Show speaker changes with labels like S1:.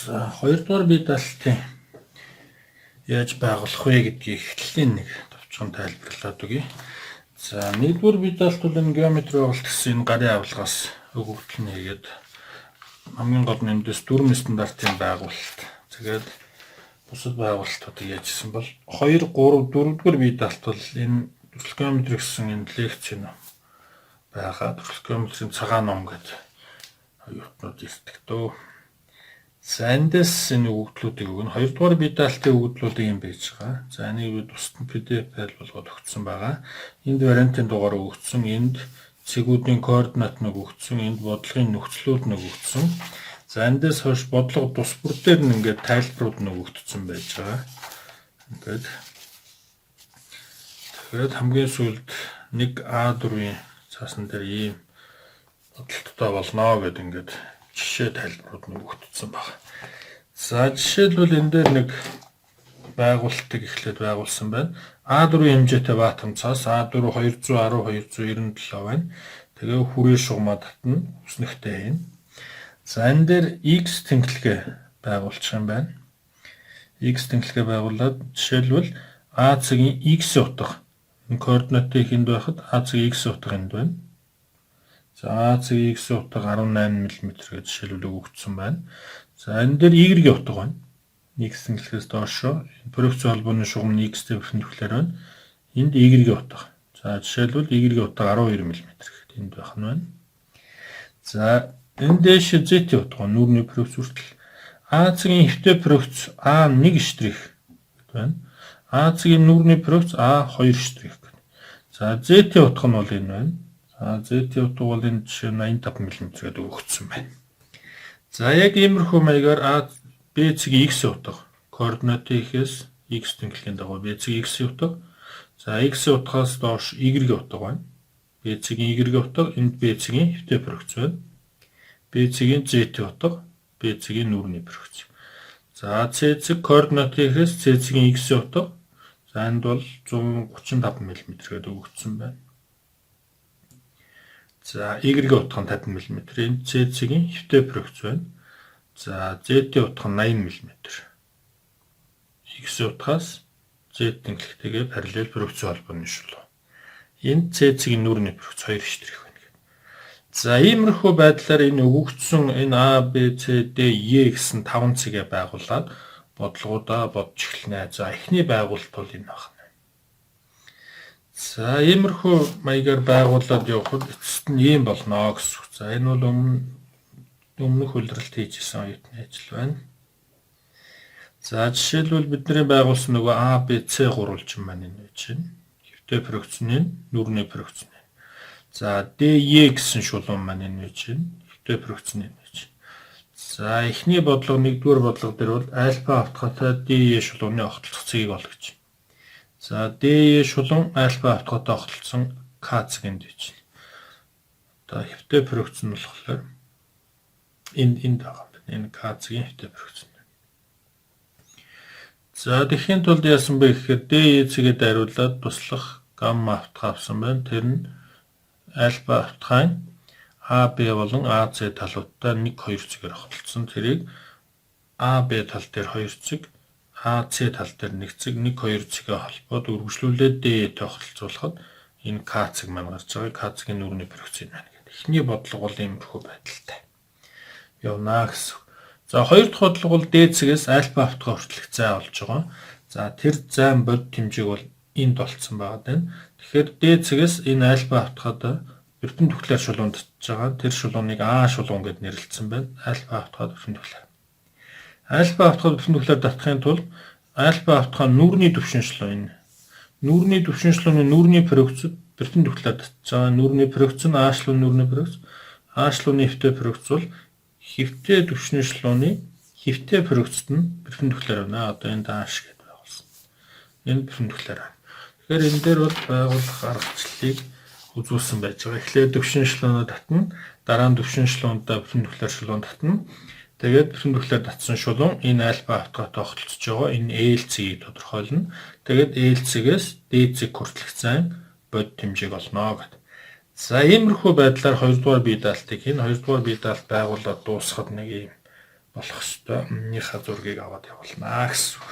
S1: За хоёрдугаар бие даалтын яаж байгуулах вэ гэдгийг эхлэлийн нэг товчхон тайлбарлаад өгье. За нэгдүгээр бие даалт бол энэ геометри байгуулалт гэсэн энэ гарын авилгаас өгөгдөл нэгээд хамгийн гол нь эндээс дүрм стандартын байгуулалт. Тэгээд бусад байгуулалтуудыг яажсэн бол 2, 3, 4-р бие даалт бол энэ төрөл геометри гэсэн энэ лекц нь байгаа. Төрөл геометрийн цагаан ном гэдэг оюутнууд ирдэг дөө. За эндээс энэ өгөгдлүүдийг өгнө. Хоёрдугаар бие даалтын өгөгдлүүдийг юм байж байгаа. За энийг тусад PDF файл болгоод өгсөн байгаа. Энд вариантын дугаар өгсөн, энд цэгүүдийн координат нэг өгсөн, энд бодлогын нөхцлүүд нэг өгсөн. За эндээс хойш бодлого тус бүр дээр нь ингээд тайлбарууд нэг өгөгдсөн байж байгаа. Ингээд тэгээд хамгийн сүүлд нэг A4-ийн цаасан дээр ийм бодлоготой болно гэдэг ингээд жишээ тайлбарууд нь өгөгдсөн байна. За жишээлбэл энэ дээр нэг байгуулалтыг эхлээд байгуулсан байна. A4 хэмжээтэй ватт цаас A4 210 297 байна. Тэгээ хүрээ шугамаа татна үснэгтэй юм. За энэ дээр X тэнхлэгээ байгуулчих юм байна. X тэнхлэгээ байгуулад жишээлбэл A цагийн X утга энэ координатын энд байхад A цагийн X утга энд байна. За A-ийн X утга 18 мм гэж жишээлбэл өгөгдсөн байна. За энэ дээр Y утга байна. X тэнхлэхээс доошо проекцийн холбооны шугам нь X-тэй перпендикуляр байна. Энд Y утга. За жишээлбэл Y утга 12 мм гэхэд энд байх нь байна. За энэ дэш Z утга нүүрний проекц хүртэл A-ийн хэвтэй проекц A1 штрих гэдэг байна. A-ийн нүүрний проекц A2 штрих гэдэг. За Z утга нь бол энэ байна. Z утга бол энэ жишээ 85 мм гэдэг өгөгдсөн байна. За яг иймэрхүү маягаар A B цэгийн X утга координатын ихээс X тэнхлэгийн дагуу B цэгийн X утга. За X утгаас доош Y утга байна. B цэгийн Y утга энд B цэгийн хэвтэй проекц байна. B цэгийн Z утга B цэгийн нүүрний проекц. За C цэг координатын ихээс C цэгийн X утга. За энд бол 135 мм гэдэг өгөгдсөн байна. За Y утга нь 50 мм. Энд Z цэгийн хэвтэй проекц байна. За Z утга нь 80 мм. X утгаас Z тэнхлэгтэйгээ параллел проекцийн холбооны шулуу. Энд C цэгийн нүүрний проекц 2 штрих байна. За иймэрхүү байдлаар энэ өгөгдсөн энэ A, B, C, D, E гэсэн 5 цэгээ байгуулад бодлогоудаа бодж эхэлнэ. За эхний байгуулалт бол энэ байна. За иймэрхүү маягаар байгуулад явхад эцэст нь ийм болно гэсэн үг. За энэ бол өмнөх үлрэлт хийжсэн оюутны ажил байна. За жишээлбэл бидний байгуулсан нөгөө A, B, C гурвалжин маань энэ байж байна. Хэвтэй проекцны нүүрний проекцны. За D, E гэсэн шулуун маань энэ байж байна. Хэвтэй проекцны энэ байж байна. За эхний бодлого нэгдүгээр бодлого дээр бол альфа автгатай D, E шулууны огтлох цэгийг олгож байна. За D, E шулуун альфа автгатай огтлсон K цэгэнд байж байна. Одоо хэвтэй проекц нь болохоор энд байгаа юм. Энэ K цэгийн хэвтэй проекц нь. За тэгэхийн тулд яасан бэ гэхээр D, E цэгээ дариулаад туслах гамма автга авсан байна. Тэр нь альфа автгаын A, B болон AC талуудтай 1, 2 цэгээр хотолцсон. Тэрийг A, B тал дээр 2 цэг, AC тал дээр 1 цэг, 1, 2 цэгээ холбоод үргэлжлүүлээд D-тэй хотолцуулахад энэ K цэг маань гарч байгаа. K цэгийн нүүрний проекц байна гэдэг. Эхний бодлого бол иймэрхүү байдалтай явна гэсэн. За хоёр дахь бодлого бол D цэгээс альфа автга хүртэлх зай олж байгаа. За тэр зайн бодит хэмжээг бол энд олцсон байгаа даа. Тэгэхээр D цэгээс энэ альфа автгад перпендикуляр шулуунд татж байгаа. Тэр шулууныг A шулуун гэд нэрлэлсэн байна. Альфа автгад перпендикуляр. Альфа автгад перпендикуляр татахын тулд альфа автгаа нүүрний түвшиншлөө энэ. Нүүрний түвшиншлөөний нүүрний проекцд перпендикуляр татж байгаа. Нүүрний проекц нь A шлуун нүүрний проекц. A шлууны хэвтэй проекц бол хэвтэй түвшиншлөөний хэвтэй проекцд нь перпендикуляр байна. Одоо энэ дааш гэдээ байгуулсан. Энэ перпендикуляр байна. Тэгэхээр энэ дээр бол байгуулах аргачлалыг үзүүлсэн байж байгаа. Эхлээд түвшиншлөөнөө татна, дараа нь түвшиншлөөндөө перпендикуляр шулуун татна. Тэгээд перпендикуляр татсан шулуун энэ альфа автгатай огтлцож байгаа. Энэ L цэгийг тодорхойлно. Тэгээд L цэгээс D цэг хүртэлх зайн бодит хэмжээг олно гэдэг. За иймэрхүү байдлаар хоёрдугаар бие даалтыг энэ хоёрдугаар бие даалт байгуулад дуусгад нэг юм болох ёстой. Өмнөнийхөө зургийг аваад явуулнаа гэсэн үг.